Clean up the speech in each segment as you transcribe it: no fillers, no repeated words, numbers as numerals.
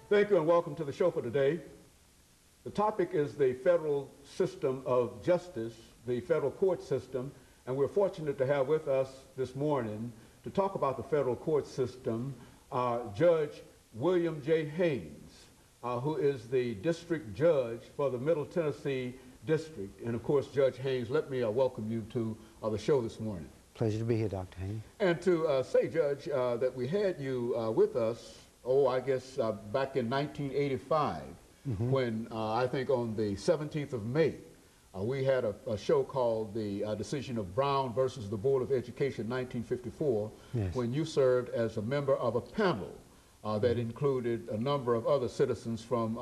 Thank you and welcome to the show for today. The topic is the federal system of justice, the federal court system, and we're fortunate to have with us this morning to talk about the federal court system, Judge William J. Haynes, who is the district judge for the Middle Tennessee District. And of course, Judge Haynes, let me welcome you to the show this morning. Pleasure to be here, Dr. Haynes. And to say, Judge, that we had you with us, I guess back in 1985, when I think on the 17th of May, we had a show called the Decision of Brown versus the Board of Education 1954, yes, when you served as a member of a panel that included a number of other citizens from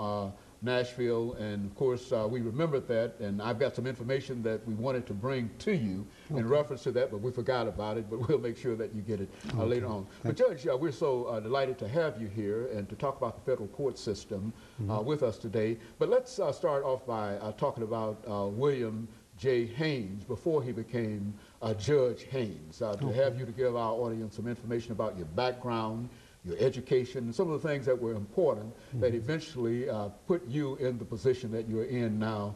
Nashville, and of course we remembered that, and I've got some information that we wanted to bring to you in reference to that, but we forgot about it, but we'll make sure that you get it later on. But Judge, we're so delighted to have you here and to talk about the federal court system with us today. But let's start off by talking about William J. Haynes before he became Judge Haynes, to have you to give our audience some information about your background, your education, and some of the things that were important that eventually put you in the position that you're in now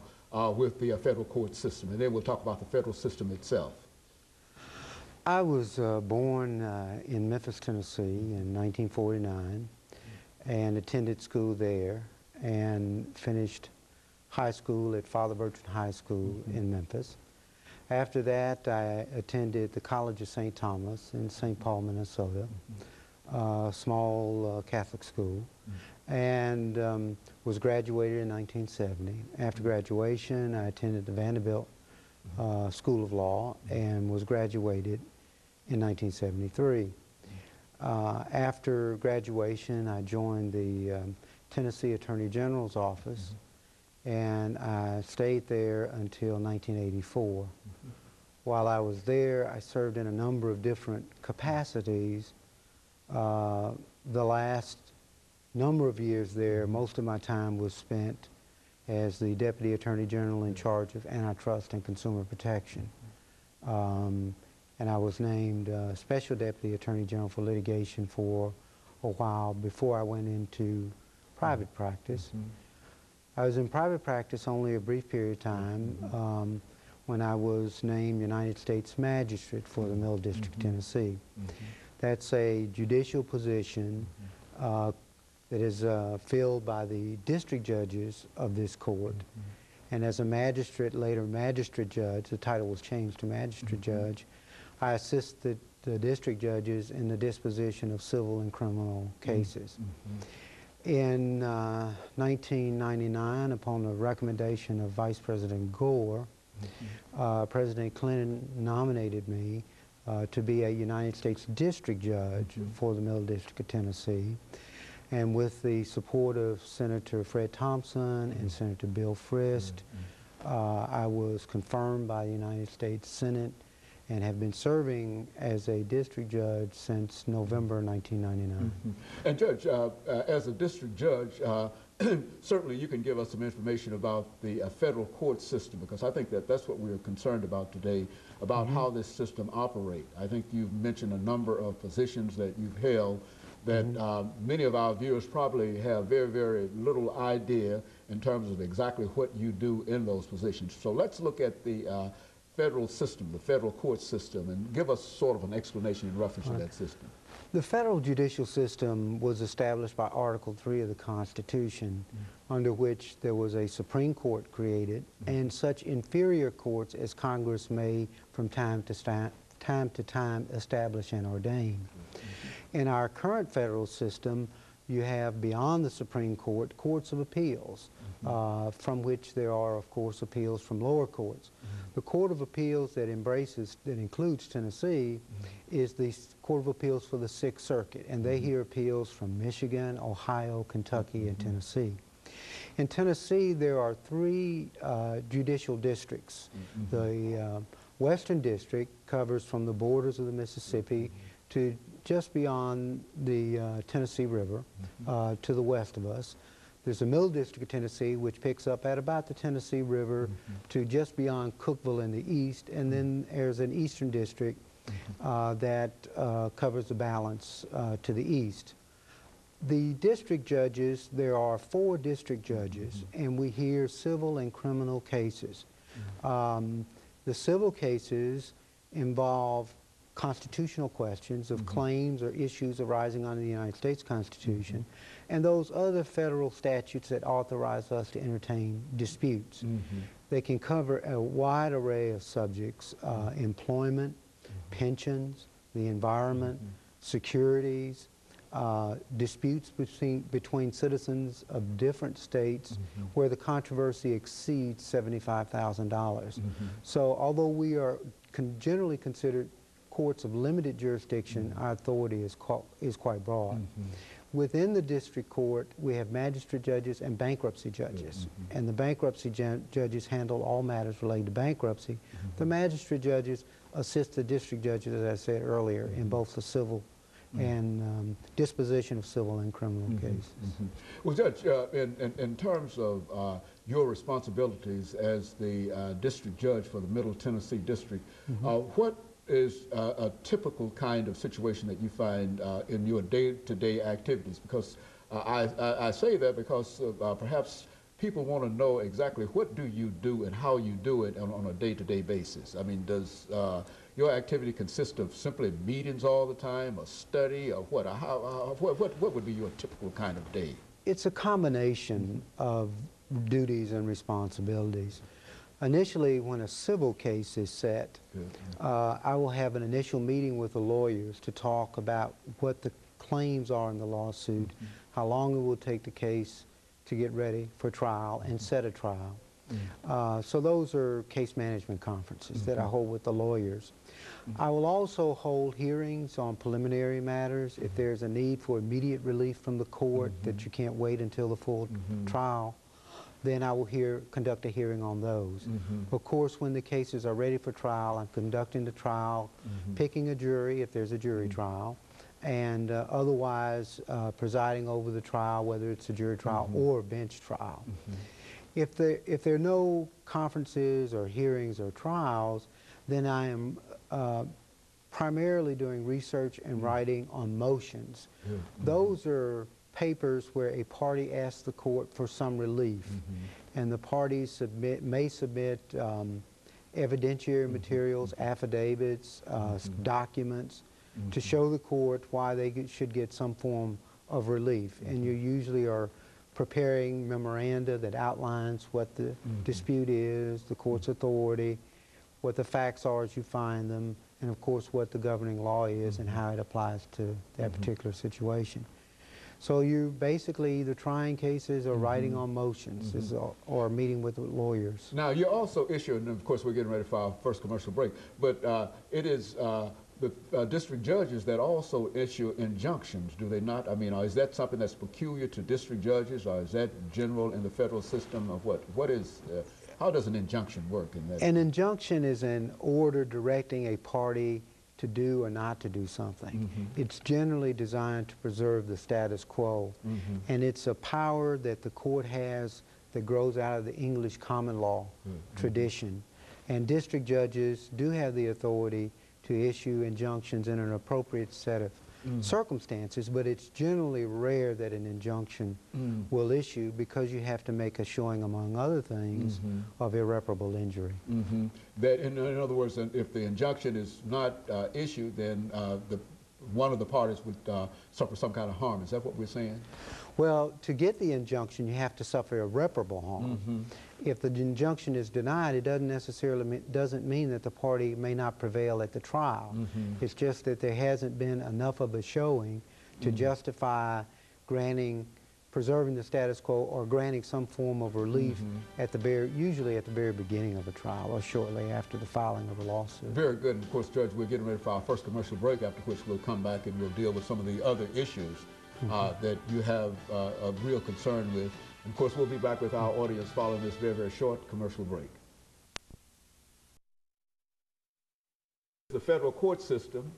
with the federal court system. And then we'll talk about the federal system itself. I was born in Memphis, Tennessee in 1949 and attended school there and finished high school at Father Bertrand High School in Memphis. After that, I attended the College of St. Thomas in St. Paul, Minnesota. Small Catholic school, and was graduated in 1970. After graduation, I attended the Vanderbilt School of Law and was graduated in 1973. After graduation, I joined the Tennessee Attorney General's office, and I stayed there until 1984. While I was there, I served in a number of different capacities. The last number of years there, most of my time was spent as the Deputy Attorney General in charge of antitrust and consumer protection. And I was named Special Deputy Attorney General for litigation for a while before I went into private practice. I was in private practice only a brief period of time when I was named United States Magistrate for the Middle District of Tennessee. That's a judicial position that is filled by the district judges of this court. And as a magistrate, later magistrate judge, the title was changed to magistrate judge, I assist the district judges in the disposition of civil and criminal cases. In 1999, upon the recommendation of Vice President Gore, President Clinton nominated me to be a United States District Judge for the Middle District of Tennessee. And with the support of Senator Fred Thompson and Senator Bill Frist, I was confirmed by the United States Senate and have been serving as a district judge since November 1999. And Judge, as a district judge, certainly you can give us some information about the federal court system, because I think that that's what we're concerned about today, about how this system operates. I think you've mentioned a number of positions that you've held that many of our viewers probably have very, very little idea in terms of exactly what you do in those positions. So let's look at the federal system, the federal court system, and give us sort of an explanation in reference to that system. The federal judicial system was established by Article 3 of the Constitution, under which there was a Supreme Court created, and such inferior courts as Congress may from time to time establish and ordain. In our current federal system, you have, beyond the Supreme Court, courts of appeals, from which there are, of course, appeals from lower courts. The Court of Appeals that includes Tennessee is the Court of Appeals for the Sixth Circuit, and they hear appeals from Michigan, Ohio, Kentucky, and Tennessee. In Tennessee, there are three judicial districts. The Western District covers from the borders of the Mississippi to just beyond the Tennessee River, to the west of us. There's a Middle District of Tennessee, which picks up at about the Tennessee River to just beyond Cookeville in the east, and then there's an Eastern District that covers the balance to the east. The district judges, there are 4 district judges, and we hear civil and criminal cases. The civil cases involve constitutional questions of claims or issues arising under the United States Constitution, and those other federal statutes that authorize us to entertain disputes. They can cover a wide array of subjects: employment, pensions, the environment, securities, disputes between citizens of different states where the controversy exceeds $75,000. So although we are generally considered courts of limited jurisdiction, our authority is quite broad. Within the district court, we have magistrate judges and bankruptcy judges. And the bankruptcy judges handle all matters related to bankruptcy. The magistrate judges assist the district judges, as I said earlier, in both the civil and disposition of civil and criminal cases. Well, Judge, in terms of your responsibilities as the district judge for the Middle Tennessee District, what is a typical kind of situation that you find in your day-to-day activities? Because I say that because perhaps people want to know exactly what do you do and how you do it on a day-to-day basis. I mean, does your activity consist of simply meetings all the time, a study, or what? What would be your typical kind of day? It's a combination of duties and responsibilities. Initially, when a civil case is set, I will have an initial meeting with the lawyers to talk about what the claims are in the lawsuit, how long it will take the case to get ready for trial and set a trial. So those are case management conferences that I hold with the lawyers. I will also hold hearings on preliminary matters. If there's a need for immediate relief from the court that you can't wait until the full trial, then I will conduct a hearing on those. Of course, when the cases are ready for trial, I'm conducting the trial, picking a jury if there's a jury trial, and otherwise presiding over the trial, whether it's a jury trial or a bench trial. If there are no conferences or hearings or trials, then I am primarily doing research and writing on motions. Those are papers where a party asks the court for some relief, and the parties may submit evidentiary materials, affidavits, documents to show the court why they should get some form of relief. And you usually are preparing memoranda that outlines what the dispute is, the court's authority, what the facts are as you find them, and of course what the governing law is and how it applies to that particular situation. So you're basically either trying cases or writing on motions or meeting with lawyers. Now, you also issue, and of course we're getting ready for our first commercial break, but it is the district judges that also issue injunctions, do they not? I mean, is that something that's peculiar to district judges, or is that general in the federal system, or what is, how does an injunction work in that? An injunction is an order directing a party to do or not to do something. It's generally designed to preserve the status quo, and it's a power that the court has that grows out of the English common law tradition. And district judges do have the authority to issue injunctions in an appropriate set of circumstances, but it's generally rare that an injunction will issue because you have to make a showing, among other things, of irreparable injury. That, in other words, if the injunction is not issued, then one of the parties would suffer some kind of harm. Is that what we're saying? Well, to get the injunction, you have to suffer irreparable harm. If the injunction is denied, it doesn't necessarily mean that the party may not prevail at the trial. It's just that there hasn't been enough of a showing to justify preserving the status quo or granting some form of relief at usually at the very beginning of a trial or shortly after the filing of a lawsuit. Very good. And of course, Judge, we're getting ready for our first commercial break, after which we'll come back and we'll deal with some of the other issues that you have a real concern with. And of course, we'll be back with our audience following this very, very short commercial break. The federal court system